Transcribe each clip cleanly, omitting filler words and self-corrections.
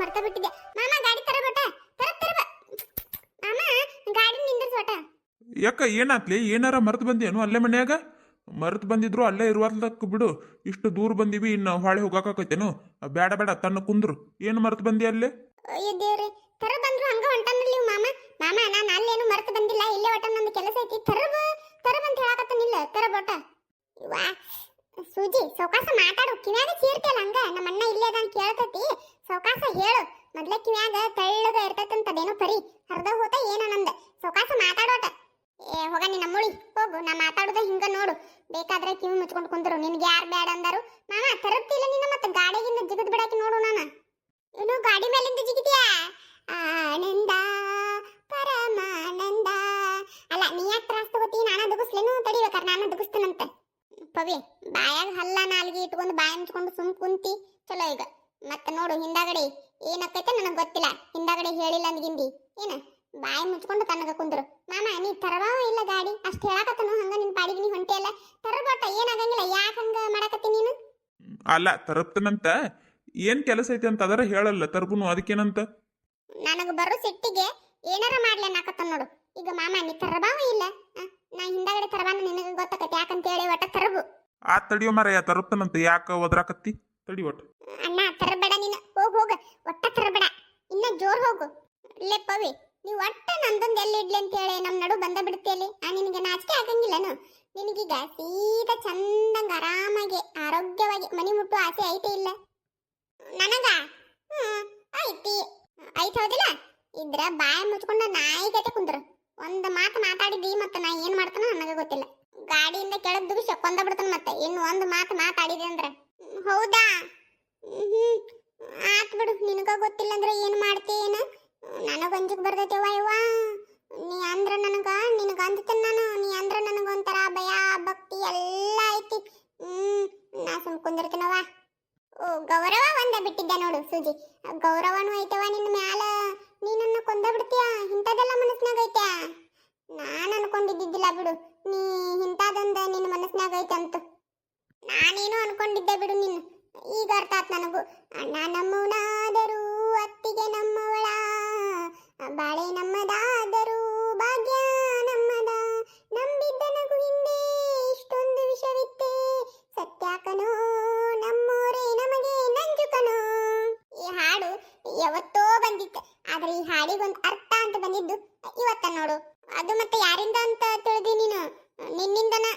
ಮರ್ತ ಬಿಟ್ಟಿದ್ದೆ ಮಾಮ. ಗಾಡಿ ತರಬೇಟ, ತರ ಮಾಮ, ಗಾಡಿ ನಿಂದ್ರಿಸ್ ಒಟ. ಯಾಕ ಏನಾತ್ಲಿ? ಏನಾರ ಮರ್ತು ಬಂದೇನು ಅಲ್ಲೇ ಮನ್ಯಾಗ? ಮರ್ತು ಬಂದಿದ್ರು ಅಲ್ಲೇ ಇರುವಲ್ದಕ್ಕೆ ಬಿಡು. ಇಷ್ಟು ದೂರ ಬಂದೀವಿ, ಇನ್ನು ಹೊಳೆ ಹೋಗಾಕೈತೇನು? ಬೇಡ ಬೇಡ, ತನ್ನ ಕುಂದ್ರು. ಏನು ಮರ್ತು ಬಂದಿ ಅಲ್ಲೇ? ಅಯ್ಯೋ ದೇವ್ರೆ, ತರ ಬಂದ್ರು ಹಂಗ ಹೊಂಟನಲ್ಲಿ ಮಾಮ. ಮಾಮ, ನಾನು ಅಲ್ಲೇನು ಮರ್ತು ಬಂದಿಲ್ಲ, ಇಲ್ಲೇ ಒಟ ನಂದು ಕೆಲಸ ಐತಿ. ತರ ಬಂತ ಹೇಳಕತ್ತನಿಲ್ಲ, ತರ ಬೋಟ. ವಾ ಸೂಜಿ, ಸೌಕಾಸ ಮಾತಾಡು. ಕಿವ್ಯಾಗ ಚೀರ್ತಿಯಲ್ಲ ಹಂಗ. ನಮ್ಮ ಅಣ್ಣ ಇಲ್ಲೇ ಅದ ಕೇಳ್ತತಿ. ಸೌಕಾಸ ಹೇಳು. ಮೊದ್ಲ ಕಿವ್ಯಾಗ ತೆಳ್ಳಗ ಇರ್ತೈತಂತದೇನೋ ಪರಿ ಹರ್ದ ಹೋತ ಏನೋ ನಂದ. ಸೌಕಾಸ ಮಾತಾಡೋಟ. ಹೋಗ ನಿನ್ನ ಮುಳಿ ಹೋಗು. ನಾ ಮಾತಾಡುದ ಹಿಂಗ ನೋಡು. ಬೇಕಾದ್ರೆ ಕಿವಿ ಮುಚ್ಕೊಂಡು ಕುಂದ್ರು. ನಿನ್ಗೆ ಯಾರು ಬೇಡ ಅಂದಾರು? ಮಾಮ ತರಪ್ತಿಲ್ಲ ನಿನ್ನ, ಮತ್ತೆ ಗಾಡಿಗಿಂದ ಜಿಗದ್ ಬಿಡಾಕಿ ನೋಡು. ನಾನು ಏನು ಗಾಡಿ ಮೇಲಿಂದ ಜಿಗಿದ್ಯಾ? ಆನಂದ ಪರಮಾನಂದ. ಅಲ್ಲ, ನೀ ಯಾಕೆ ತ್ರಾಸ ತಗೋತಿ? ನಾನು ದುಗಿಸ್ಲೇನು? ತಡಿಬೇಕಾರೆ ನಾನು ದುಗಿಸ್ತೇನಂತೆ. ಪವಿ, ಬಾಯಾಗ ಹಲ್ಲ ನಾಲ್ಗೆ ಇಟ್ಕೊಂಡು ಬಾಯಿ ಮುಚ್ಕೊಂಡು ಸುಮ್ ಕುಂತಿ ಚಲೋ. ಈಗ ಮತ್ತೆ ನೋಡು ಹಿಂದಾಗಡೆ ಏನಕ್ಕೈತೆ ನನಗೆ ಗೊತ್ತಿಲ್ಲ. ಹಿಂದಾಗಡೆ ಹೇಳಿಲ್ಲ ಅಂದ್ಗಿಂದಿ ಏನ? ಬಾಯಿ ಮುಚ್ಕೊಂಡು ತನಗ ಕುಂದ್ರು. ಮಾಮ, ನೀ ತರವಾವ ಇಲ್ಲ ಗಾಡಿ ಅಷ್ಟು ಹೇಳಕತ್ತನು. ಹಂಗ ನಿನ್ ಪಾಡಿಗೆ ನೀ ಹೊಂಟೆ ಅಲ್ಲ. ತರಬೋಟ ಏನಾಗಂಗಿಲ್ಲ. ಯಾಕೆ ಹಂಗ ಮಾಡಕತ್ತಿ ನೀನು? ಅಲ್ಲ, ತರಪ್ತನಂತ. ಏನ್ ಕೆಲಸ ಐತಿ ಅಂತ ಅದರ ಹೇಳಲ್ಲ ತರ್ಬುನು. ಅದಕ್ಕೇನಂತ? ನನಗ ಬರೋ ಸಿಟ್ಟಿಗೆ ಏನಾರ ಮಾಡ್ಲಿ ಅನ್ನಕತ್ತ ನೋಡು. ಈಗ ಮಾಮ, ನೀ ತರಬಾವ ಇಲ್ಲ. ನಾ ಹಿಂದಾಗಡೆ ತರಬಾನ ನಿನಗೆ ಗೊತ್ತಾಕತಿ ಯಾಕಂತ ಹೇಳಿ ಒಟ್ಟ ತರಬು. ಆ ತಡಿಯೋ ಮಾರಯ್ಯ, ತರಪ್ತನಂತ. ಯಾಕ ಒದ್ರಾಕತ್ತಿ? ತಡಿ ಒಟ್ಟು. ಅಣ್ಣ ತರಬೇಡ ನೀನು. ಹೋಗ ಒಟ್ಟ ತರಬೇಡ. ಇನ್ನ ಜೋರ್ ಹೋಗು. ಲೇ ಪವಿ, ನೀವು ಒಟ್ಟ ನಂದೊಂದು ಎಲ್ಲಿ ಇಡ್ಲಿ ಅಂತ ಹೇಳಿ ನಮ್ಮ ನಡು ಬಂದ ಬಿಡ್ತೀಯಲ್ಲಿ. ನಿನಗೆ ನಾಚಿಕೆ ಆಗಂಗಿಲ್ಲನು? ನಿನಗೀಗ ಸೀದಾ ಚಂದಂಗ ಆರಾಮಾಗಿ ಆರೋಗ್ಯವಾಗಿ ಮನಿ ಮುಟ್ಟು ಆಸೆ ಐತೆ ಇಲ್ಲ ನನಗ? ಐತಿ ಐತ್ ಹೌದಿಲ್ಲ? ಇದ್ರ ಬಾಯಿ ಮುಚ್ಕೊಂಡ ನಾಯಿ ಗತೆ ಕುಂದ್ರ. ಒಂದು ಮಾತು ಮಾತಾಡಿದಿ ಮತ್ತೆ ನಾ ಏನ್ ಮಾಡ್ತಾನ ನನಗೆ ಗೊತ್ತಿಲ್ಲ. ಗಾಡಿಯಿಂದ ಕೆಳಗ್ ದುಗಿಸ ಕೊಂದ ಬಿಡ್ತಾನ. ಮತ್ತೆ ಇನ್ನು ಒಂದು ಮಾತು ಮಾತಾಡಿದೆ ಅಂದ್ರೆ. ಹೌದಾ? ಆತ್ ಬಿಡು. ನಿನಗ ಗೊತ್ತಿಲ್ಲ ಅಂದ್ರೆ ಏನ್ ಮಾಡ್ತೇನ? ನನಗ ಅಂಜಕ್ ಬರ್ತೈತೆವ ಯವ್ವ. ನೀ ಅಂದ್ರ ನಿನಗ ಅಂದ್ತೇನೆ ನಾನು. ನೀ ಅಂದ್ರ ನನಗೊಂಥರ ಭಯ ಭಕ್ತಿ ಎಲ್ಲ ಐತಿ. ನಾ ಸುಮ್ ಕುಂದಿರ್ತೀನವ. ಓ, ಗೌರವ ಒಂದ ಬಿಟ್ಟಿದ್ದೆ ನೋಡು ಸೂಜಿ. ಗೌರವನೂ ಐತವ ನಿನ್ನ ಮ್ಯಾಲ. ನೀನನ್ನ ಕೊಂದ ಬಿಡ್ತೀಯ? ಇಂಥದೆಲ್ಲ ಮನಸ್ನಾಗ ಐತೆ? ನಾನು ಅನ್ಕೊಂಡಿದ್ದಿದ್ದಿಲ್ಲ ಬಿಡು ನೀ ಇಂಥದೊಂದ ನಿನ್ನ ಮನಸ್ನಾಗ ಐತೆ ಅಂತ. ನಾನೇನು ಅನ್ಕೊಂಡಿದ್ದೆ ಬಿಡು ನೀನು. ಈಗ ಅರ್ಥ ಆತ್ ನನಗೂ. ಅಣ್ಣ ನಮ್ಮವನಾದರೂ ಅತ್ತಿಗೆ ನಮ್ಮವಳ, ಬಾಳೆ ನಮ್ಮದಾದರೂ ಭಾಗ್ಯ ನಮ್ಮದ. ನಂಬಿದ್ದ ನಗು ಹಿಂದೆ ಇಷ್ಟೊಂದು ವಿಷವಿತ್ತೆ, ಸತ್ಯಾಕನೋ ನಮ್ಮೋರೇ ನಮಗೆ ನಂಜುಕನೋ. ಈ ಹಾಡು ಯಾವತ್ತೋ ಬಂದಿತ್ತು, ಆದ್ರೆ ಈ ಹಾಡಿಗೊಂದು ಅರ್ಥ ಅಂತ ಬಂದಿದ್ದು ಇವತ್ತ ನೋಡು. ಅದು ಮತ್ತೆ ಯಾರಿಂದ ಅಂತ ತಿಳಿದಿ ನೀನು? ನಿನ್ನಿಂದನ.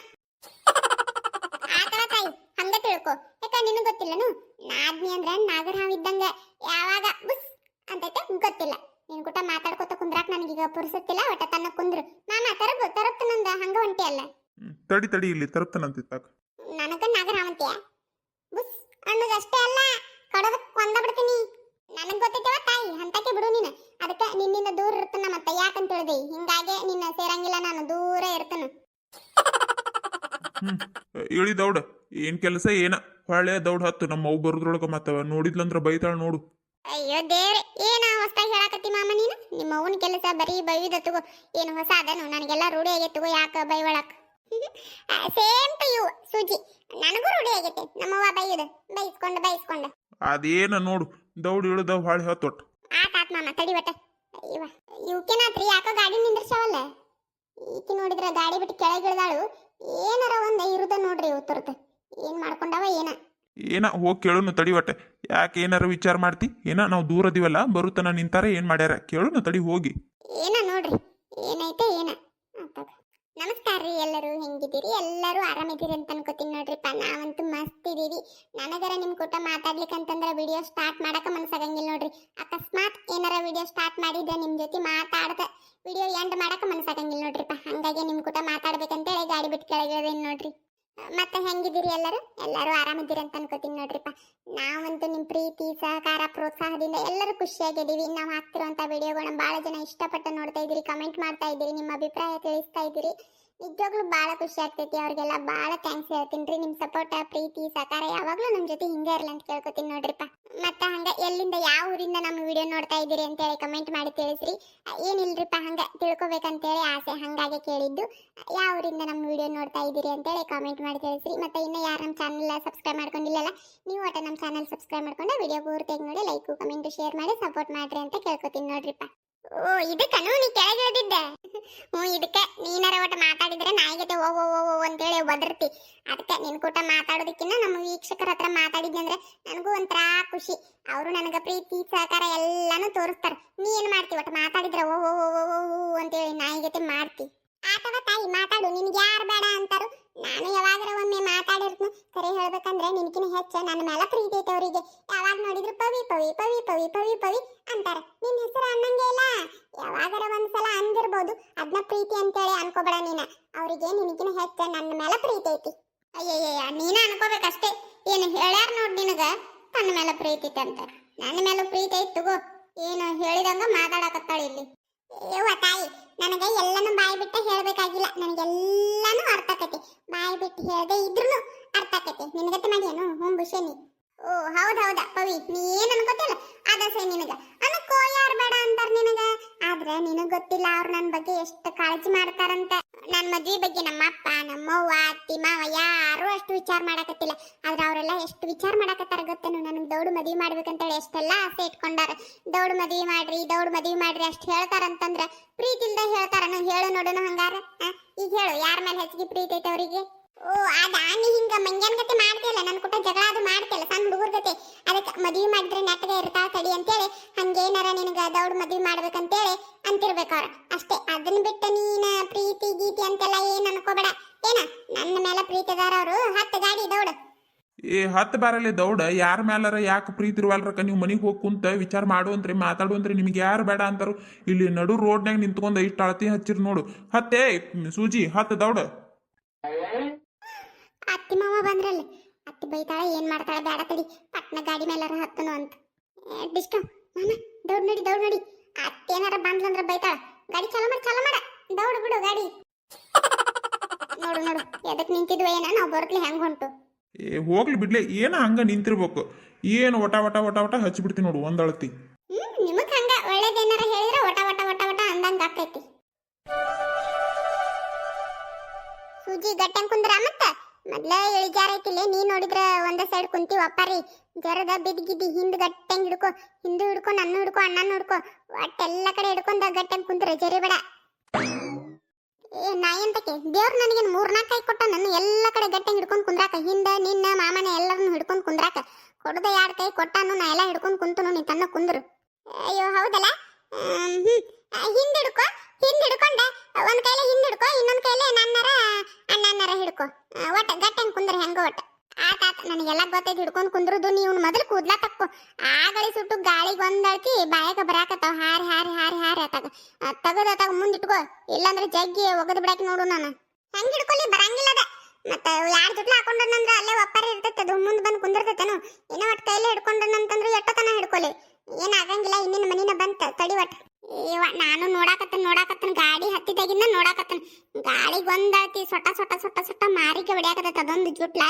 ಆತರ ತಾಯಿ, ಹಂಗ ತಿಳ್ಕೊ. ಯಾಕ ನಿನಗೆ ಗೊತ್ತಿಲ್ಲನು? ನಾದ್ನಿ ಅಂದ್ರೆ ನಾಗರ ಹಾವಿದ್ದಂಗ. ಯಾವಾಗ ಬುಸ್ ಅಂತೈತೆ ಗೊತ್ತಿಲ್ಲ. ನಿನ್ ಕೂಟ ಮಾತಾಡ್ಕೊತ ಕುಂದ್ರಾಕ್ ನನಗೀಗ ಪುರ್ಸತ್ತಿಲ್ಲ. ಒಟ್ಟ ತನ್ನ ಕುಂದ್ರು. ಮಾಮ ತರಪ್ತ ನಂದ ಹಂಗ ಹೊಂಟಿ ಅಲ್ಲ. ತಡಿ ಇಲ್ಲಿ ತರಪ್ತನಂತ. ನನಗ ನಾಗರ ಹಾವಂತೀಯ? ಬುಸ್ ಅನ್ನೋದಷ್ಟೇ ಅಲ್ಲ, ಕಡದ ಕೊಂದ ಬಿಡ್ತೀನಿ. ನನಗ್ ಗೊತ್ತೈತವ ತಾಯಿ, ಅಂತಕ್ಕೆ ಬಿಡು ನೀನು. ಅದಕ್ಕೆ ನಿನ್ನಿಂದ ದೂರ ಇರ್ತನ. ಮತ್ತೆ ಯಾಕಂತ ಹೇಳಿದೆ? ಹಿಂಗಾಗೆ ನಿನ್ನ ಸೇರಂಗಿಲ್ಲ, ನಾನು ದೂರ ಇರ್ತೇನೆ. ಇಳಿ ದೌಡ. ಏನ್ ಕೆಲಸ ಏನ? ಹೊಳೆ ದೌಡ್ ಹತ್ತು. ನಮ್ಮ ಅವು ಬರೋದ್ರೊಳಗ ಮತ್ತ ನೋಡಿದ್ಲಂದ್ರ ಬೈತಾಳ ನೋಡು. ಅಯ್ಯೋ ದೇವ್ರೆ, ಏನ ಹೊಸದಾಗಿ ಹೇಳಕತ್ತಿ ಮಾಮ ನೀನು? ನಿಮ್ಮ ಅವನ ಕೆಲಸ ಬರೀ ಬೈದ ತಗೋ. ಏನು ಹೊಸ ಅದನು? ನನಗೆಲ್ಲ ರೂಢಿ ಆಗೈತೆ ತಗೋ. ಯಾಕ ಬೈವಳಕ್? ಸೇಮ್ ಟು ಯು ಸೂಜಿ. ನನಗೂ ರೂಢಿ ಆಗೈತೆ ನಮ್ಮವ್ವ ಬೈಯುದು. ಬೈಸ್ಕೊಂಡು ಅದೇನ ನೋಡು, ದೌಡ್ ಇಳಿದ ಹೊಳೆ ಹತ್ತೊಟ್ಟು. ಆತಾತ್ ಮಾಮ, ತಡಿ ಒಟ್ಟ. ಇವಕ್ಕೇನಾತ್ರಿ? ಯಾಕೋ ಗಾಡಿ ನಿಂದ್ರಸವಲ್ಲ. ಈಕಿ ನೋಡಿದ್ರ ಗಾಡಿ ಬಿಟ್ಟು ಕೆಳಗಿಳಿದಾಳು. ಏನಾರ ಒಂದ ಇರುದ ನೋಡ್ರಿ ಉತ್ತರದ. ಏನ್ ಮಾಡ್ಕೊಂಡವ ಏನ ಹೋಗಿ ಕೇಳುನು ತಡಿ ಒಟ್ಟೆ. ಯಾಕೆ ಏನಾರ ವಿಚಾರ ಮಾಡ್ತಿ? ಏನ ನಾವು ದೂರ ಅದೀವಲ್ಲ, ಬರುತ್ತನ ನಿಂತಾರ ಏನ್ ಮಾಡ್ಯಾರ ಕೇಳುನು ತಡಿ ಹೋಗಿ. ಏನ ನೋಡ್ರಿ ಏನೈತೆ ಏನ. ನಮಸ್ಕಾರ ರೀ ಎಲ್ಲರೂ, ಹೆಂಗಿದ್ದೀರಿ? ಎಲ್ಲರೂ ಆರಾಮಿದ್ದೀರಿ ಅಂತ ಅನ್ಕೋತೀನಿ ನೋಡ್ರಿಪ್ಪ. ನಾವಂತೂ ಮಸ್ತ್ ಇದೀವಿ. ನನಗರ ನಿಮ್ ಕೂಟ ಮಾತಾಡ್ಲಿಕ್ಕೆ ಅಂತಂದ್ರೆ ವಿಡಿಯೋ ಸ್ಟಾರ್ಟ್ ಮಾಡಕ ಮನಸ್ಸಾಗಂಗಿಲ್ಲ ನೋಡ್ರಿ. ಅಕಸ್ಮಾತ್ ಏನಾರ ವಿಡಿಯೋ ಸ್ಟಾರ್ಟ್ ಮಾಡಿದ್ರೆ ನಿಮ್ ಜೊತೆ ಮಾತಾಡ್ದ ವಿಡಿಯೋ ಎಂಡ್ ಮಾಡಕ ಮನಸ್ಸಾಗಂಗಿಲ್ಲ ನೋಡ್ರಿಪ್ಪ. ಹಂಗಾಗಿ ನಿಮ್ ಕೂಟ ಮಾತಾಡ್ಬೇಕಂತೇಳಿ ಗಾಡಿ ಬಿಟ್ಟು ಕೆಳಗಿಳಿದೇನು ನೋಡ್ರಿ. ಮತ್ತೆ ಹೆಂಗಿದ್ದೀರಿ ಎಲ್ಲರೂ ಆರಾಮಿದ್ದೀರಿ ಅಂತ ಅನ್ಕೋತೀನಿ ನೋಡ್ರಿಪ್ಪ. ನಾವಂತೂ ನಿಮ್ಮ ಪ್ರೀತಿ ಸಹಕಾರ ಪ್ರೋತ್ಸಾಹದಿಂದ ಎಲ್ಲರೂ ಖುಷಿಯಾಗಿದ್ದೀವಿ. ನಾವು ಹಾಕ್ತಿರುವಂಥ ವಿಡಿಯೋಗಳನ್ನ ಭಾಳ ಜನ ಇಷ್ಟಪಟ್ಟು ನೋಡ್ತಾ ಇದ್ದೀರಿ, ಕಮೆಂಟ್ ಮಾಡ್ತಾ ಇದ್ದೀರಿ, ನಿಮ್ಮ ಅಭಿಪ್ರಾಯ ತಿಳಿಸ್ತಾ ಇದ್ದೀರಿ. ನಿಜವಾಗ್ಲೂ ಭಾಳ ಖುಷಿ ಆಗ್ತೈತಿ. ಅವ್ರಿಗೆಲ್ಲ ಭಾಳ ಥ್ಯಾಂಕ್ಸ್ ಹೇಳ್ತೀನಿ ರೀ. ನಿಮ್ಮ ಸಪೋರ್ಟ್ ಪ್ರೀತಿ ಸಹಕಾರ ಯಾವಾಗಲೂ ನಮ್ಮ ಜೊತೆ ಹಿಂಗೆ ಇರಲಿ ಅಂತ ಕೇಳ್ಕೊತೀನಿ ನೋಡ್ರಿಪ್ಪ. ಮತ್ತು ಹಂಗೆ ಎಲ್ಲಿಂದ ಯಾವ ಊರಿಂದ ನಮ್ಮ ವಿಡಿಯೋ ನೋಡ್ತಾ ಇದ್ದೀರಿ ಅಂತೇಳಿ ಕಮೆಂಟ್ ಮಾಡಿ ತಿಳಿಸ್ರಿ. ಏನಿಲ್ರಿಪ್ಪ ಹಂಗೆ ತಿಳ್ಕೊಬೇಕಂತೇಳಿ ಆಸೆ, ಹಾಗಾಗಿ ಕೇಳಿದ್ದು. ಯಾವ ಊರಿಂದ ನಮ್ಮ ವಿಡಿಯೋ ನೋಡ್ತಾ ಇದ್ದೀರಿ ಅಂತೇಳಿ ಕಾಮೆಂಟ್ ಮಾಡಿ ತಿಳಿಸ್ರಿ. ಮತ್ತು ಇನ್ನೂ ಯಾರು ನಮ್ಮ ಚಾನಲ್ ಸಬ್ಸ್ಕ್ರೈಬ್ ಮಾಡ್ಕೊಂಡಿಲ್ಲಲ್ಲ, ನೀವು ಒಟ್ಟು ನಮ್ಮ ಚಾನಲ್ ಸಬ್ಸ್ಕ್ರೈಬ್ ಮಾಡ್ಕೊಂಡು ವಿಡಿಯೋ ಪೂರ್ತಿಯಾಗಿ ನೋಡಿ ಲೈಕು ಕಮೆಂಟು ಶೇರ್ ಮಾಡಿ ಸಪೋರ್ಟ್ ಮಾಡಿರಿ ಅಂತ ಕೇಳ್ಕೊತೀನಿ ನೋಡ್ರಿಪ್ಪ. ಓ ಇದಕ್ಕನು ನೀ ಕೆಳಗೆ ಇಳಿದಿದ್ದೆ. ಇದಕ್ಕೆ ನೀನಾರ ಒಟ್ಟು ಮಾತಾಡಿದ್ರೆ ನಾಯಿಗತೆ ಓ ಓ ಓ ಅಂತೇಳಿ ಬದರ್ತಿ. ಅದಕ್ಕೆ ನಿನ್ ಕೂಟ ಮಾತಾಡೋದಕ್ಕಿಂತ ನಮ್ಮ ವೀಕ್ಷಕರ ಹತ್ರ ಮಾತಾಡಿದ್ದೆ ಅಂದ್ರೆ ನನಗೂ ಒಂಥರ ಖುಷಿ. ಅವರು ನನಗೆ ಪ್ರೀತಿ ಸಹಕಾರ ಎಲ್ಲಾನು ತೋರಿಸ್ತಾರೆ. ನೀ ಏನ್ ಮಾಡ್ತಿ ಒಟ್ಟು ಮಾತಾಡಿದ್ರೆ ಓ ಓ ಓ ಓ ಅಂತೇಳಿ ನಾಯಿಗತೆ ಮಾಡ್ತಿ. ಆತವ ತಾಯಿ ಮಾತಾಡು, ನಿನ್ಗೆ ಯಾರು ಬೇಡ ಅಂತಾರು. ನಾನು ಯಾವಾಗರ ಒಮ್ಮೆ ಮಾತಾಡಿರ್ತೀನಿ. ಕರೆ ಹೇಳ್ಬೇಕಂದ್ರೆ ನಿನ್ಕಿನ ಹೆಚ್ಚ ನನ್ನ ಮೇಲೆ ಪ್ರೀತಿ ಐತೆ ಅವರಿಗೆ. ಯಾವಾಗ ನೋಡಿದ್ರು ಪವಿ ಪವಿ ಪವಿ ಪವಿ ಪವಿ ಪವಿ ಅಂತಾರ. ನಿನ್ನ ಹೆಸರು ಅನ್ನಂಗೆ ಇಲ್ಲ, ಯಾವಾಗರ ಒಂದ್ಸಲ ಅಂದಿರ್ಬೋದು. ಅದನ್ನ ಪ್ರೀತಿ ಅಂತೇಳಿ ಅನ್ಕೋಬೇಡ ನೀನ. ಅವರಿಗೆ ನಿನಗಿನ ಹೆಚ್ಚ ನನ್ನ ಮೇಲೆ ಪ್ರೀತಿ ಐತಿ. ಅಯ್ಯಯ್ಯ ನೀನ ಅನ್ಕೋಬೇಕಷ್ಟೇ. ಏನು ಹೇಳ್ಯಾರ ನೋಡ್ ನಿನಗ ತನ್ನ ಮೇಲೆ ಪ್ರೀತಿ ಐತೆ ಅಂತ. ನನ್ನ ಮೇಲೂ ಪ್ರೀತಿ ಐತಿ ತಗೋ. ಏನು ಹೇಳಿದಂಗ ಮಾತಾಡಕತ್ತಾಳ ಇಲ್ಲಿ. ಯವ್ವ ತಾಯಿ, ನನಗೆ ಎಲ್ಲಾನು ಬಾಯಿ ಬಿಟ್ಟು ಹೇಳ್ಬೇಕಾಗಿಲ್ಲ. ನನಗೆಲ್ಲಾನು ಅರ್ಥ ಆಕತಿ. ಬಾಯಿ ಬಿಟ್ಟು ಹೇಳದೆ ಇದ್ರೂ ಅರ್ಥ ಆಕತಿ. ನಿನಗತ್ತೆ ಮಾಡ್ಯಾನು ಹುಂಬುಷನಿ. ಓ ಹೌದಾ ಪವಿ, ನೀ ಏನ್ ಅನ್ಕೋತಿಲ್ಲ ಅದಸೆ ನಿನಗ. ಅನ್ಕೋ, ಯಾರು ಬೇಡ ಅಂತಾರ ನಿನಗ. ಆದ್ರೆ ನಿನಗ್ ಗೊತ್ತಿಲ್ಲ ಅವ್ರು ನನ್ನ ಬಗ್ಗೆ ಎಷ್ಟು ಕಾಳಜಿ ಮಾಡ್ತಾರಂತ. ನನ್ನ ಮದ್ವೆ ಬಗ್ಗೆ ನಮ್ಮ ಅಪ್ಪ ನಮ್ಮವ್ವ ಅತ್ತಿ ಮಾವ ಯಾರು ಅಷ್ಟು ವಿಚಾರ ಮಾಡಕತ್ತಿಲ್ಲ. ಆದ್ರೆ ಅವರೆಲ್ಲ ಎಷ್ಟು ವಿಚಾರ ಮಾಡಕತ್ತಾರ ಗೊತ್ತೇನು. ನನಗೆ ದೌಡ್ ಮದ್ವೆ ಮಾಡ್ಬೇಕಂತೇಳಿ ಎಷ್ಟೆಲ್ಲ ಆಸೆ ಇಟ್ಕೊಂಡಾರ. ದೌಡ್ ಮದ್ವೆ ಮಾಡ್ರಿ ಅಷ್ಟು ಹೇಳ್ತಾರಂತಂದ್ರ ಪ್ರೀತಿ ಇಲ್ದ ಹೇಳ್ತಾರನು? ಹೇಳು ನೋಡೋಣ ಹಂಗಾರ. ಈಗ ಹೇಳು, ಯಾರ ಮೇಲೆ ಹೆಚ್ಚಿಗೆ ಪ್ರೀತಿ ಐತೆ ಅವರಿಗೆ? ಓ ಅದಾ, ನೀ ಹಿಂಗ ಮಂಗ್ಯಾನ್ ಗತೆ ಮಾಡ್ತಿಯಲ್ಲ, ನನ್ ಕುಟ ಜಗಳ ಅದು ಮಾಡ್ತಿಯಲ್ಲ ಸಣ್ಣ ಹುಡುಗರ ಗತೆ. ಅದಕ್ಕೆ ಮದ್ವೆ ಮಾಡಿದ್ರೆ ನೆಟ್ಟಗೆ ಇರ್ತಾವ ತಡಿ ಅಂತೇಳಿ ಹಂಗೇನಾರ ನಿನಗ ದೌಡ್ ಮದ್ವೆ ಮಾಡ್ಬೇಕಂತೇಳಿ ಅಂತಿರ್ಬೇಕವ್ರ ಅಷ್ಟೇ. ಅದನ್ನ ಬಿಟ್ಟು ನೀನ ಪ್ರೀತಿ ಗೀತಿ ಅಂತೆಲ್ಲ ಏನ್ ಅನ್ಕೋಬೇಡ. ಏನ ನನ್ನ ಮೇಲೆ ಪ್ರೀತಿ ಅದಾರ ಅವರು. 10 ಗಾಡಿ ದೌಡ್. ಏ 10 ಬಾರಲ್ಲಿ ದೌಡ ಯಾರ ಮೇಲಾರ ಯಾಕೆ ಪ್ರೀತಿ ಇರುವಲ್ರಕ್ಕ? ನೀವು ಮನೆಗೆ ಹೋಗಿ ಕುಂತ ವಿಚಾರ ಮಾಡುವಂತ್ರಿ ಮಾತಾಡುವಂತ್ರಿ. ನಿಮ್ಗೆ ಯಾರು ಬೇಡ ಅಂತಾರು? ಇಲ್ಲಿ ನಡು ರೋಡ್ನಾಗ ನಿಂತ್ಕೊಂಡು ಇಷ್ಟು ಅಳತಿ ಹಚ್ಚಿರ್ ನೋಡು. ಹತ್ತೇ ಸೂಜಿ 10 ದೌಡ. ಅತ್ತಿ ಮಾವ ಬಂದ್ರಲ್ಲ, ಅತ್ತಿ ಬೈತಾಳೆ, ಏನ್ ಮಾಡ್ತಾಳೆ? ಬೇಡ ತಡಿ, ಪಟ್ನ ಗಾಡಿ ಮೇಲಾರ ಹತ್ತನು ಅಂತ. ಡಿಸ್ಕ ಮಾಮ ದೌಡ್ ನಡಿ. ಅತ್ತಿ ಏನಾರ ಬಂದ್ಲಂದ್ರ ಬೈತಾಳ. ಗಾಡಿ ಚಾಲು ಮಾಡ ದೌಡ್ ಬಿಡು ಗಾಡಿ. ನೋಡು ಎದಕ್ ನಿಂತಿದ್ವ ಏನ, ನಾವು ಬರೋತ್ಲಿ ಹೆಂಗ್ ಹೊಂಟು. ಏ ಹೋಗ್ಲಿ ಬಿಡ್ಲಿ, ಏನ ಹಂಗ ನಿಂತಿರ್ಬೇಕು. ಏನು ವಟ ಹಚ್ಚಿಬಿಡ್ತೀನಿ ನೋಡು ಒಂದಳತಿ. ನಿಮಗ್ ಹಂಗ ಒಳ್ಳೇದೇನಾರ ಹೇಳಿದ್ರೆ ವಟ ಅಂದಂಗ ಆಕೈತಿ. ಸೂಜಿ ಗಟ್ಟಂಗ್ ಕುಂದ್ರ ಮತ್ತ ಮೊದ್ಲ ಇಳಿಜಾರ ಐತಿಲ್ಲ. ನೀ ನೋಡಿದ್ರ ಒಂದ ಸೈಡ್ ಕುಂತಿ ಒಪ್ಪಾರಿ. ಜರದ ಬಿದ್ಗಿದ್ದಿ ಹಿಂದ್ ಗಟ್ಟಂಗ್ ಹಿಡ್ಕೊ. ಹಿಂದೂ ಹಿಡ್ಕೊ, ನನ್ನ ಹಿಡ್ಕೊ, ಅಣ್ಣನ ಹಿಡ್ಕೊ. ಒಟ್ಟೆಲ್ಲ ಕಡೆ ಹಿಡ್ಕೊಂಡ ಗಟ್ಟಂಗ್ ಕುಂತ್ರ ಜರಿಬೇಡ. ಏ ನಾಯಿ ಅಂತಕ್ಕೆ ದೇವ್ರ ನನಗೆ 3-4 ಕೈ ಕೊಟ್ಟ. ನನ್ನ ಎಲ್ಲ ಕಡೆ ಗಟ್ಟಂಗ್ ಹಿಡ್ಕೊಂಡ್ ಕುಂದ್ರಾಕ. ಹಿಂದ ನಿನ್ನ ಮಾಮನ ಎಲ್ಲರನ್ನು ಹಿಡ್ಕೊಂಡ್ ಕುಂದ್ರಾಕ. ಕೊಡದ 2 ಕೈ ಕೊಟ್ಟಾನು, ನಾ ಎಲ್ಲ ಹಿಡ್ಕೊಂಡ್ ಕುಂತನು, ನೀ ತನ್ನ ಕುಂದ್ರು. ಅಯ್ಯೋ ಹೌದಲ್ಲ. ಹಿಂದ್ ಹಿಡ್ಕೊಂಡ ಒಂದ್ ಕೈಲೆ ಹಿಂದ್ ಹಿಡ್ಕೊ, ಇನ್ನೊಂದ್ ಕೈಲೆ ಅಣ್ಣನಾರ ಹಿಡ್ಕೊ. ಒಟ್ಟ ಗಟ್ಟಂಗ್ ಕುಂದ್ರ ಹೆಂಗ ಒಟ್ಟ. ಆತ ನನಗೆಲ್ಲ ಗೊತ್ತೈತಿ ಹಿಡ್ಕೊಂಡ್ ಕುಂದ್ರದು. ನೀವು ಮೊದಲು ಕೂದ್ಲಾ ತಕ್ಕೋ. ಆಗಳಿ ಸುಟ್ಟು ಗಾಳಿಗೆ ಒಂದಳ್ತಿ ಬಾಯಾಗ ಬರಾಕತ್ತಾವ. ಹಾರಿ ತಗದ ಮುಂದಿಟ್ಕೋ. ಇಲ್ಲಾಂದ್ರೆ ಜಗ್ಗಿ ಒಗದ್ ಬಿಡಾಕಿ ನೋಡು. ನಾನು ಹೆಂಗ್ ಹಿಡ್ಕೊಲಿ ಬರಂಗಿಲ್ಲ ಅದ. ಮತ್ತ 2 ಜುಟ್ಲ ಹಾಕೊಂಡಂದ್ರ ಅಲ್ಲೇ ಒಪ್ಪಾರಿ ಇರ್ತೈತೆ. ಅದು ಮುಂದ್ ಬಂದ್ ಕುಂದಿರ್ತೈತೇನು? ಏನೋ ಒಟ್ಟು ಕೈಲೇ ಹಿಡ್ಕೊಂಡನಂತಂದ್ರೆ ಎಷ್ಟೊತ್ತನ ಹಿಡ್ಕೊಲಿ. ಏನ್ ಆಗಂಗಿಲ್ಲ. ಇನ್ನಿನ ಮನಿನ ಬಂತ ತಡಿ ಒಟ್ಟ. ನಾನು ನೋಡಾಕತ್ತನ ಗಾಡಿ ಹತ್ತಿದಾಗಿಂದ ನೋಡಾಕತ್ತನ. ಗಾಳಿಗೆ ಒಂದಳ್ತಿ ಸೊಟ್ಟ ಮಾರಿಗೆ ಹೊಡ್ಯಾಕತ್ತೈತೆ ಅದೊಂದು ಜುಟ್ಲ.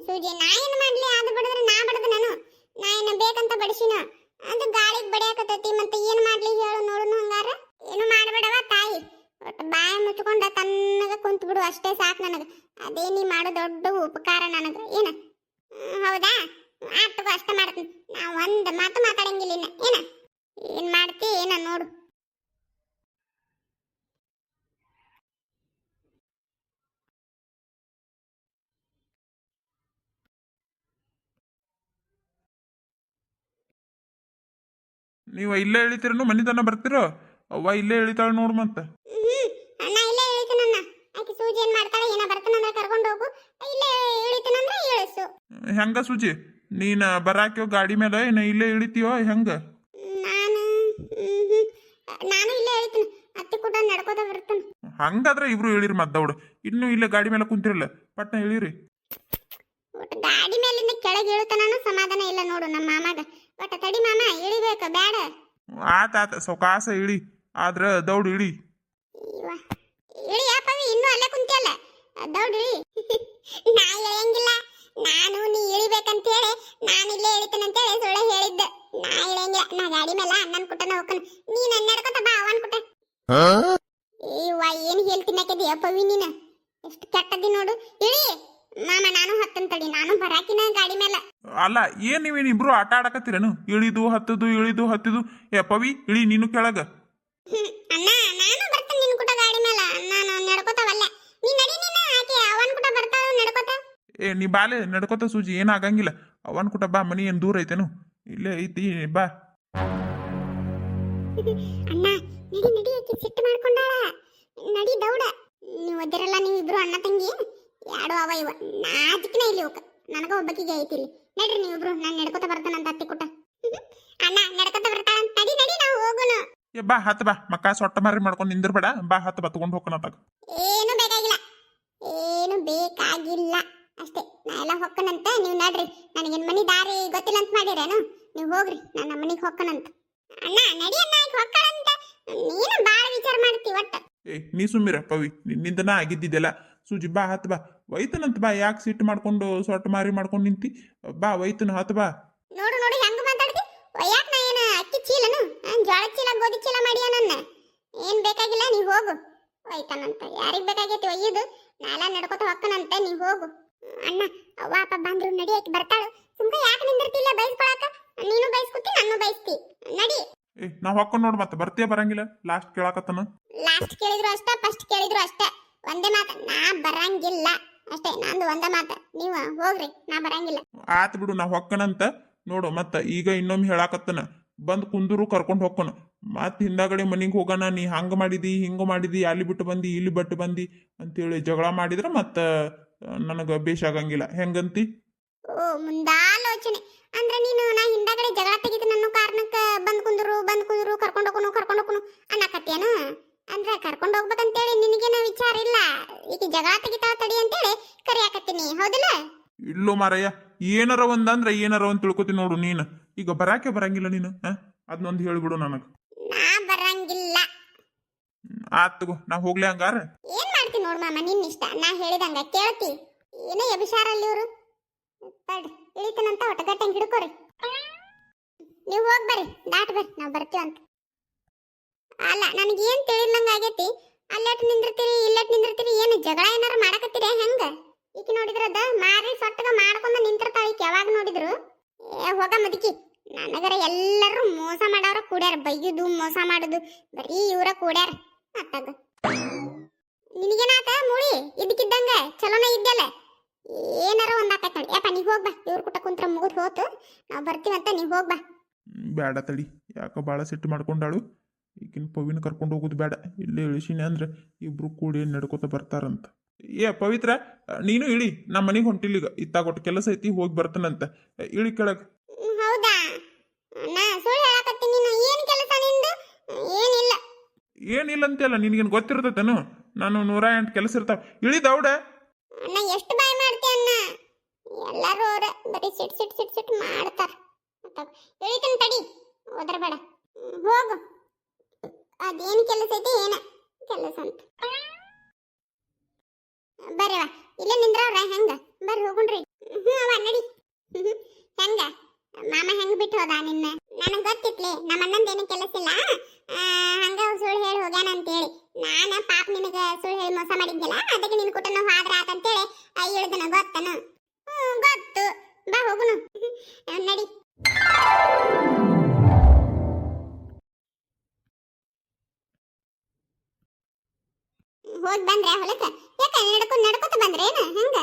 ಸೂಜಿ ನಾ ಏನ್ ಮಾಡ್ಲಿ? ಅದು ಬಡದ್ರೆ ನಾ ಬಡದ ನಾನು. ನಾ ಏನ ಬೇಕಂತ ಬಡಿಸಿನ ಅದು ಗಾಳಿಗೆ ಬಡಿಯಾಕತ್ತೈತಿ. ಮತ್ತೆ ಏನ್ ಮಾಡ್ಲಿ ಹೇಳು ನೋಡುನು ಹಂಗಾರ. ಏನು ಮಾಡ್ಬೇಡವ ತಾಯಿ. ಒಟ್ಟು ಬಾಯಿ ಮುಚ್ಕೊಂಡ ತನ್ನಗ ಕುಂತ್ ಬಿಡು ಅಷ್ಟೇ ಸಾಕು ನನಗ. ಅದೇ ನೀ ಮಾಡೋ ದೊಡ್ಡ ಉಪಕಾರ ನನಗ. ಏನ ಹೌದಾ? ಆಟಗೂ ಅಷ್ಟ ಮಾಡ್ತೀನಿ. ನಾ ಒಂದ್ ಮಾತು ಮಾತಾಡಂಗಿಲ್ಲ ಇನ್ನ. ಏನ್ ಮಾಡ್ತಿ ಏನ ನೋಡು. ನೀವು ಇಲ್ಲೇ ಇಳಿತೀರನು ಮನಿ ತನ ಬರ್ತಿರೋ? ಅವ್ವ ಇಲ್ಲೇ ಇಳಿತಾಳ ನೋಡು. ಮತ್ತ ನಾ ಇಲ್ಲೇ ಇಳಿತೀನನ್ನ. ಆಕಿ ಸೂಜಿ ಏನ್ ಮಾಡ್ತಾಳೆ? ಏನ ಬರ್ತಾನಂದ್ರ ಕರ್ಕೊಂಡು ಹೋಗು. ಇಲ್ಲೇ ಇಳಿತೀನಂದ್ರ ಇಳಿಸು. ಹೆಂಗ ಸೂಜಿ, ನೀನ ಬರಾಕ್ಯೋ ಗಾಡಿ ಮೇಲೆ ಏನ ಇಲ್ಲೇ ಇಳಿತೀಯೋ ಹೆಂಗ? ನಾನು ಇಲ್ಲೇ ಇಳಿತೀನಿ. ಅತ್ತಿ ಕೂಡ ನಡ್ಕೋತ ಬರ್ತಾನ. ಹಂಗಾದ್ರೆ ಇಬ್ರು ಇಳಿರಿ. ಮದ್ದವ್ಡು ಇನ್ನು ಇಲ್ಲೇ ಗಾಡಿ ಮೇಲೆ ಕುಂತಿರಲ್ಲ, ಪಟ್ನ ಇಳಿರಿ. ಒಟ್ಟು ಗಾಡಿ ಮೇಲಿಂದ ಕೆಳಗೆ ಇಳುತ್ತಾನು ಸಮಾಧಾನ ಇಲ್ಲ ನೋಡು ನಮ್ಮ ಮಾಮಾಗ. ಒಟ್ಟು ತಡಿ ಮಾಮ, ಇಳಿಬೇಕು ಬೇಡ. ಆತ ಸೌಕಾಸ ಇಳಿ, ಆದ್ರ ದೌಡ್ ಇಳಿ. ಇಳಿ ಯಾಪವಿ ಇನ್ನೂ ಅಲ್ಲೇ ಕುಂತಿಯಲ್ಲ ದೌಡಿ ನಾ ಇಳಿಯಂಗಿಲ್ಲ. ನಾನು ನೀ ಇಳಿಬೇಕಂತ ಹೇಳಿ ನಾನು ಇಲ್ಲೇ ಇಳಿತೇನಂತೇಳಿ ಸುಳ್ಳೆ ಹೇಳಿದ್ದೆ. ನಾ ಇಳಿಯಂಗಿಲ್ಲ. ನಾ ಗಾಡಿ ಮೇಲೆ ಅಣ್ಣನ ಕುಟನ ಹೋಗ್ತಾನ. ನೀ ನನ್ನ ನಡ್ಕೊತ ಬಾ ಅವನ್ ಕುಟ. ಏವ್ವ ಏನ್ ಹೇಳ್ತಿನ್ನಕದಿ ಅಪ್ಪವಿ ನೀನ ಎಷ್ಟು ಕೆಟ್ಟದಿ ನೋಡು. ಇಳಿ ಮಾಮ ನಾನು ಹತ್ತನ್ ತಡಿ. ನಾನು ಬರಾಕಿನ ಗಾಡಿ ಮೇಲೆ. ಅಲ್ಲ ಏನ್ ನೀವೇನ್ ಇಬ್ರು ಆಟ ಆಡಕತ್ತೀರೇನು? ಇಳಿದು ಹತ್ತದು ಇಳಿದು ಹತ್ತಿದು. ಏ ಪವಿ ಇಳಿ ನೀನು ಕೆಳಗ. ಅಣ್ಣ ನಾನು ಬರ್ತೇನೆ ನಿನ್ ಕುಟ ಗಾಡಿ ಮೇಲೆ. ನಾನು ನಡ್ಕೋತಾವಲ್ಲ. ನೀ ನಡಿ ನೀನ ಆಕೆ ಅವನ್ ಕುಟ ಬರ್ತಾಳ ನಡ್ಕೋತ. ಏ ನೀ ಬಾಲೆ ನಡ್ಕೋತ ಸೂಜಿ ಏನಾಗಂಗಿಲ್ಲ. ಅವನ್ ಕುಟ ಬಾ, ಮನಿ ಏನ್ ದೂರ ಐತೇನು? ಇಲ್ಲೇ ಐತಿ ಬಾ. ಅಣ್ಣ ನಡಿ ನಡಿ ಆಕೆ ಸಿಟ್ಟು ಮಾಡ್ಕೊಂಡಾಳ. ನಡಿ ದೌಡ. ನೀವು ಒದ್ದಿರಲ್ಲ ನೀವಿಬ್ರು ಅಣ್ಣ ತಂಗಿ. ಯಾಡು ಅವ ಇವ ನಾಚಿಕ್ನ ಇಲ್ಲಿ ಹೋಗ. ನನಗ ಒಬ್ಬಕಿಗೆ ಐತಿ ಇಲ್ಲಿ. ನಡ್ರಿ ನೀವಿಬ್ರು. ನಾನು ನಡ್ಕೋತ ಬರ್ತಾನಂತ ಅತ್ತಿ ಕುಟ. ಅಣ್ಣ ನಡ್ಕೋತ ಬರ್ತಾಳ. ನಡಿ ನಡಿ ನಾವು ಹೋಗೋಣ. ಏ ಬಾ ಹತ್ ಬಾ, ಮಕ್ಕ ಸೊಟ್ಟ ಮಾರಿ ಮಾಡ್ಕೊಂಡು ನಿಂದಿರ್ಬೇಡ. ಬಾ ಹತ್ ಬಾ, ತಗೊಂಡ್ ಹೋಗೋಣತ್ತಾಗ. ಏನು ಬೇಕಾಗಿಲ್ಲ. ಏನು ಬೇಕಾಗಿಲ್ಲ ಅಷ್ಟೇ. ನಾ ಎಲ್ಲ ಹೊಕ್ಕನಂತ. ನೀವು ನಡ್ರಿ. ನನಗೇನು ಮನಿ ದಾರಿ ಗೊತ್ತಿಲ್ಲ ಅಂತ ಮಾಡಿರೇನು? ನೀವು ಹೋಗ್ರಿ. ನಾನು ನಮ್ಮ ಮನಿಗೆ ಹೊಕ್ಕನಂತ. ಅಣ್ಣ ನಡಿ ಅಣ್ಣ ಆಕೆ ಹೊಕ್ಕಳಂತ. ನೀನು ಬಾಳ ವಿಚಾರ ಮಾಡ್ತಿ ಒಟ್ಟ. ಏ ನೀ ಸುಮ್ಮಿರ ಪವಿ, ನಿನ್ನಿಂದನ ಆಗಿದ್ದಿದ್ದೆಲ್ಲ. ಸೂಜಿ ಬಾ ಹತ್ ಬಾ. ವೈತನಂತ ಬಾ. ಯಾಕೆ ಸಿಟ್ಟು ಮಾಡ್ಕೊಂಡು ಸೊಟ್ಟ ಮಾರಿ ಮಾಡ್ಕೊಂಡು ನಿಂತಿ? ಬಾ ವೈತನ ಹತ್ ಬಾ. ನೋಡು ನೋಡು ಹೆಂಗ ಮಾತಾಡ್ತಿ. ಒಯ್ಯಾಕ ನಾ ಏನು ಅಕ್ಕಿ ಚೀಲನು? ಜೋಳದ ಚೀಲ ಗೋಧಿ ಚೀಲ ಮಾಡ್ಯ ನನ್ನ. ಏನ್ ಬೇಕಾಗಿಲ್ಲ ನೀ ಹೋಗು. ಒಯ್ತಾನಂತ ಯಾರಿಗ್ ಬೇಕಾಗೈತಿ ಒಯ್ಯುದು? ನಾಲ ನಡ್ಕೊತ ಹೊಕ್ಕನಂತೆ. ನೀ ಹೋಗು. ಅಣ್ಣ ಅವ್ವ ಅಪ್ಪ ಬಂದ್ರು ನಡಿ. ಆಕಿ ಬರ್ತಾಳು. ಸುಮ್ಕ ಯಾಕೆ ನಿಂದಿರ್ತಿಲ್ಲ ಬೈಸ್ಕೊಳಕ? ನೀನು ಬೈಸ್ಕೊತಿ ನಾನು ಬೈಸ್ತಿ. ನಡಿ. ಏ ನಾ ಹೊಕ್ಕೊಂಡು ನೋಡು ಮತ್ತೆ ಬರ್ತೀಯ ಬರಂಗಿಲ್ಲ. ಲಾಸ್ಟ್ ಕೇಳಾಕತ್ತನ. ಲಾಸ್ಟ್ ಕೇಳಿದ್ರು ಅಷ್ಟ, ಫಸ್ಟ್ ಕೇಳಿದ್ರು ಅಷ್ಟ. ಒಂದೇ ಮಾತ, ನಾ ಬರಂಗಿಲ್ಲ ಅಷ್ಟೇ. ನಂದು ಒಂದೇ ಮಾತ. ನೀವು ಹೋಗ್ರಿ. ನಾ ಬರಂಗಿಲ್ಲ. ಆತ್ ಬಿಡು, ನಾ ಹೊಕ್ಕನಂತ ನೋಡು. ಮತ್ತ ಈಗ ಇನ್ನೊಮ್ಮೆ ಹೇಳಾಕತ್ತನ. ಬಂದ್ ಕುಂದೂರು ಕರ್ಕೊಂಡು ಹೊಕ್ಕನು. ಮತ್ ಹಿಂದಾಗಡೆ ಮನಿಗೆ ಹೋಗೋಣ. ನೀ ಹಂಗ ಮಾಡಿದಿ ಹಿಂಗ ಮಾಡಿದಿ, ಅಲ್ಲಿ ಬಿಟ್ಟು ಬಂದಿ ಇಲ್ಲಿ ಬಿಟ್ಟು ಬಂದಿ ಅಂತೇಳಿ ಜಗಳ ಮಾಡಿದ್ರ ಮತ್ತ ನನಗ ಬೇಷಾಗಂಗಿಲ್ಲ. ಹೆಂಗಂತಿ? ಓ ಮುಂದಾಲೋಚನೆ ಅಂದ್ರೆ ನೀನು ನಾ ಹಿಂದಾಗಡೆ ಜಗಳ ತೆಗಿತ ನನ್ನ ಕಾರಣಕ್ಕ ಬಂದ್ ಕುಂದ್ರು ಕರ್ಕೊಂಡು ಹೋಗೋನು ಅನ್ನಕತ್ತೇನು? ಅಂದ್ರೆ ಕರ್ಕೊಂಡು ಹೋಗ್ಬೇಕಂತೇಳಿ ನಿನಗೇನ ವಿಚಾರ ಇಲ್ಲ. ಈಗ ಜಗಳ ತೆಗಿತಾವ ತಡಿ ಅಂತೇಳಿ ಕರಿಯಾಕತ್ತೀನಿ. ಹೌದಿಲ್ಲ? ಇಲ್ಲೋ ಮಾರಯ್ಯ, ಏನಾರ ಒಂದಂದ್ರ ಏನಾರ ಒಂದ್ ತಿಳ್ಕೊತಿ ನೋಡು ನೀನು. ಈಗ ಬರಾಕೆ ಬರಂಗಿಲ್ಲ ನೀನು. ಅದನ್ನೊಂದು ಹೇಳ್ಬಿಡು ನನಗ. ನಾ ಬರಂಗಿಲ್ಲ. ಆತ್ ತಗೋ, ನಾ ಹೋಗ್ಲಿ ಹಂಗಾರ. ಏನ್ ಮಾಡ್ತಿ ನೋಡ್ ಮಾಮ, ನಿನ್ನ ಇಷ್ಟ. ನಾ ಹೇಳಿದಂಗ ಕೇಳ್ತಿ. ಏನೋ ಎಬಿಸಾರಲ್ಲಿ ಇವ್ರು. ತಡ್ರಿ ಇಳಿತನಂತ ಒಟ್ಟಗಟ್ಟಂಗ್ ಹಿಡ್ಕೋರಿ. ನೀವು ಹೋಗ್ ಬರ್ರಿ, ದಾಟ್ ಬರ್ರಿ, ನಾವ್ ಬರ್ತೀವಂತ. ಅಲ್ಲ ನನಗೇನ್ ತಿಳಿದಂಗ ಆಗೈತಿ. ಅಲ್ಲೆಟ್ ನಿಂದಿರ್ತೀರಿ ಇಲ್ಲೆಟ್ ನಿಂದಿರ್ತೀರಿ. ಏನು ಜಗಳ ಏನಾರ ಮಾಡಕತ್ತೀರಿ ಹೆಂಗ? ಈಕಿ ನೋಡಿದ್ರದ ಮಾರಿ ಸೊಟ್ಟಗ ಮಾಡ್ಕೊಂಡ ನಿಂತಿರ್ತಾಳ. ಈಕಿ ಯಾವಾಗ ನೋಡಿದ್ರು ಹೋಗ ಮುದುಕಿ. ನನಗರ ಎಲ್ಲರೂ ಮೋಸ ಮಾಡವ್ರ ಕೂಡ್ಯಾರ. ಬೈಯುದು ಮೋಸ ಮಾಡುದು ಬರೀ ಇವ್ರ ಕೂಡ್ಯಾರ. ಮತ್ತಾಗ ನಿನಗೇನಾತ ಮೂಳಿ? ಇದಕ್ಕಿದ್ದಂಗ ಚಲೋನ ಇದ್ದಲ್ಲ. ಏನಾರ ಒಂದಾಕತ್ ನೋಡಿ. ಯಪ್ಪ ನೀ ಹೋಗ್ಬಾ. ಇವ್ರ ಕುಟ ಕುಂತ್ರ ಮುಗಿದ್ ಹೋತು. ನಾವ್ ಬರ್ತೀವಂತ. ನೀವ್ ಹೋಗ್ಬಾ. ಬೇಡ ತಡಿ, ಯಾಕ ಭಾಳ ಸಿಟ್ಟು ಮಾಡ್ಕೊಂಡಾಳು. ಈಗಿನ ಪವಿನ ಕರ್ಕೊಂಡು ಹೋಗೋದು ಬೇಡ. ಇಲ್ಲೇ ಇಳಿಸಿನಿ ಅಂದ್ರೆ ಇಬ್ರು ಕೂಡಿ ನಡ್ಕೋತ ಬರ್ತಾರಂತ. ಏ ಪವಿತ್ರ, ನೀನು ಇಳಿ. ನಮ್ಮ ಮನೆಗೆ ಹೊಂಟಿಲ್ಲಿಗ. ಇತ್ತಾಗೊಟ್ಟು ಕೆಲಸ ಐತಿ, ಹೋಗಿ ಬರ್ತಾನಂತ. ಇಳಿ ಕೆಳಗ. ಹೌದಾ? ನಾ ಸುಳ್ಳು ಹೇಳಕತ್ತೀನಿ. ನೀನು ಏನ್ ಕೆಲಸ ನಿಂದು? ಏನಿಲ್ಲ. ಏನಿಲ್ಲ ಅಂತೆಲ್ಲ ನಿನಗೇನು ಗೊತ್ತಿರ್ತೈತೇನು? ನಾನು 108 ಕೆಲಸ ಇರ್ತಾವ. ಇಳಿ ದೌಡ. ಅಣ್ಣ ಎಷ್ಟು ಬಾಯ್ ಮಾಡ್ತಿ ಅಣ್ಣ? ಎಲ್ಲರೂ ಅವ್ರ ಬರೀ ಸಿಟ್ ಮಾಡ್ತಾರ. ಇಳಿತನ್ ತಡಿ, ಹೋದ್ರ ಬೇಡ. ಹೋಗು. ಅದೇನು ಕೆಲಸ ಐತಿ ಏನ ಕೆಲಸ ಅಂತ. ಬರ್ರಿ ಅವ ಇಲ್ಲೇ ನಿಂದ್ರವ್ರ. ಹೆಂಗ ಬರ್ರಿ ಹೋಗುಣ್ರಿ. ಅವ ನಡಿ. ಹೆಂಗ ಮಾಮ ಹೆಂಗ್ ಬಿಟ್ಟು ಹೋದ ನಿನ್ನ? ನನಗ್ ಗೊತ್ತಿತ್ಲಿ ನಮ್ಮ ಅಣ್ಣಂದೇನು ಕೆಲಸ ಇಲ್ಲ. ಹಂಗ ಸುಳ್ಳು ಹೇಳಿ ಹೋಗ್ಯಾನ ಅಂತೇಳಿ. ನಾನ ಪಾಪ ನಿನಗ ಸುಳ್ಳು ಹೇಳಿ ಮೋಸ ಮಾಡಿದ್ದಿಲ್ಲ. ಅದಕ್ಕೆ ನಿನ್ ಕುಟನ ಹಾದ್ರ ಆತಂತೇಳಿ ಇಳ್ದನ. ಗೊತ್ತನು? ಗೊತ್ತು. ಬಾ ಹೋಗುನು. ನಡಿ. ಹೋಗಿ ಬಂದ್ರೆ ಹೊಲಕ್ಕ? ಯಾಕ ನಡ್ಕೊತ ಬಂದ್ರೇನ ಹೆಂಗ?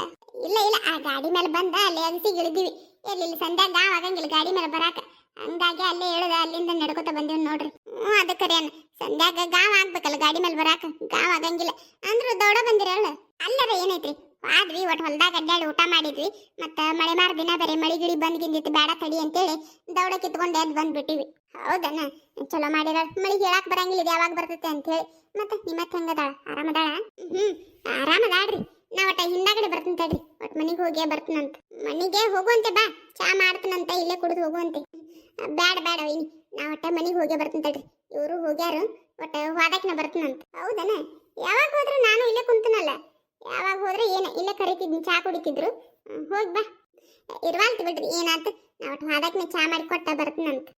ಇಲ್ಲ ಆ ಗಾಡಿ ಮೇಲೆ ಬಂದ ಅಲ್ಲಿ ಅಗಸಿಗೆ ಇಳಿದಿವಿ. ಎಲ್ಲಿ ಸಂಧ್ಯಾಗ ಗಾವ್ ಆಗಂಗಿಲ್ಲ ಗಾಡಿ ಮೇಲೆ ಬರಾಕ. ಹಂಗಾಗಿ ಅಲ್ಲೇ ಇಳಿದ ಅಲ್ಲಿಂದ ನಡ್ಕೊತ ಬಂದಿವಿ ನೋಡ್ರಿ. ಅದಕ್ಕರಿ ಅನ್ನ ಸಂಧ್ಯಾಗ ಗಾವ್ ಆಗ್ಬೇಕಲ್ಲ ಗಾಡಿ ಮೇಲೆ ಬರಾಕ. ಗಾವ್ ಆಗಂಗಿಲ್ಲ ಅಂದ್ರು ದೌಡ ಬಂದಿರಲ್ಲ. ಅಲ್ಲರ ಏನೈತ್ರಿ, ಆದ್ವಿ ಒಟ್ಟು ಹೊಲ್ದಾಗ ಅಡ್ಡಾಡಿ ಊಟ ಮಾಡಿದ್ವಿ. ಮತ್ತ ಮಳೆ ಮಾರ ದಿನ ಬೇರೆ ಮಳಿ ಗಿಳಿ ಬಂದ್ ಗಿಂದಿತ್ತು ಬೇಡ ತಡಿ ಅಂತೇಳಿ ದೌಡ ಕಿತ್ಕೊಂಡು ಎದ್ದು ಬಂದ್ಬಿಟ್ಟಿವಿ. ಹೌದನ? ಚಲೋ ಮಾಡಿರ. ಮಳಿಗೆ ಹೇಳಾಕ್ ಬರಂಗಿಲ್ಲ ಇದು ಯಾವಾಗ ಬರ್ತೈತೆ ಅಂತೇಳಿ. ಮತ್ತೆ ನಿಮ್ಮತ್ ಹೆಂಗದಾಳ? ಆರಾಮದಾಳ? ಆರಾಮದಾಳ್ರಿ. ನಾ ಒಟ್ಟ ಹಿಂದಾಗಡೆ ಬರ್ತೀನಿ ತಡ್ರಿ. ಒಟ್ಟು ಮನೆಗೆ ಹೋಗಿ ಬರ್ತೀನಂತ. ಮನೆಗೆ ಹೋಗುವಂತೆ ಬಾ. ಚಾ ಮಾಡ್ತೀನಂತ ಇಲ್ಲೇ ಕುಡಿದು ಹೋಗುವಂತೆ. ಬೇಡ ವೈನಿ, ನಾ ಒಟ್ಟ ಮನೆಗೆ ಹೋಗಿ ಬರ್ತೀನಿ ತಡ್ರಿ. ಇವರು ಹೋಗ್ಯಾರು. ಒಟ್ಟ ಹೋದಾಕಿನ ಬರ್ತೀನಂತ. ಹೌದನ? ಯಾವಾಗ ಹೋದ್ರೆ ನಾನು ಇಲ್ಲೇ ಕುಂತನಲ್ಲ, ಯಾವಾಗ ಹೋದ್ರೆ ಏನು ಇಲ್ಲೇ ಕರಿತಿದ್ನಿ, ಚಾ ಕುಡಿತಿದ್ರು. ಹೋಗಿ ಬಾ. ಇರ್ವಾಲ್ತು ಬಿಡ್ರಿ, ಏನಾಯ್ತು ನಾವು ಹಾದಕ್ಕೆ ಚಾ ಮಾಡಿ ಕೊಟ್ಟ ಬರ್ತೀನಂತ.